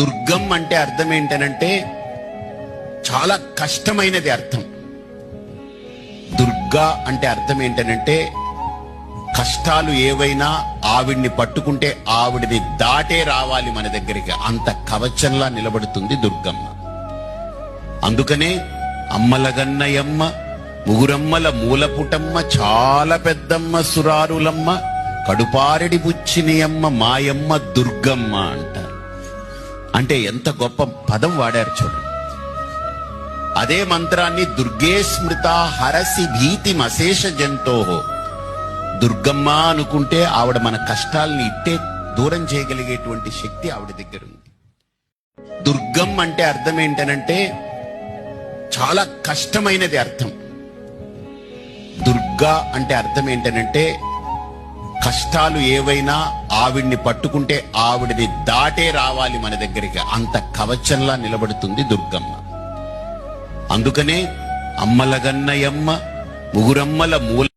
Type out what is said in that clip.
దుర్గం అంటే అర్థం ఏంటనంటే చాలా కష్టమైనది అర్థం. దుర్గా అంటే అర్థం ఏంటనంటే కష్టాలు ఏవైనా ఆవిడ్ని పట్టుకుంటే ఆవిడని దాటే రావాలి మన దగ్గరికి, అంత కవచంలా నిలబడుతుంది దుర్గమ్మ. అందుకనే అమ్మలగన్నయమ్మ, ముగురమ్మల మూలపుటమ్మ, చాలా పెద్దమ్మ సురారులమ్మ, కడుపారెడి బుచ్చినియమ్మ మాయమ్మ దుర్గమ్మ అంటారు. అంటే ఎంత గొప్ప పదం వాడారు చూడండి. అదే మంత్రాన్ని దుర్గే స్మృత హరసి భీతి మశేష జంతోహో, దుర్గమ్మ అనుకుంటే ఆవిడ మన కష్టాలని ఇట్టే దూరం చేయగలిగేటువంటి శక్తి ఆవిడ దగ్గర ఉంది. దుర్గం అంటే అర్థం ఏంటనంటే చాలా కష్టమైనది అర్థం. దుర్గా అంటే అర్థం ఏంటనంటే కష్టాలు ఏవైనా ఆవిడ్ని పట్టుకుంటే ఆవిడని దాటే రావాలి మన దగ్గరికి, అంత కవచంలా నిలబడుతుంది దుర్గమ్మ. అందుకనే అమ్మలగన్నయమ్మ, ముగురమ్మల మూల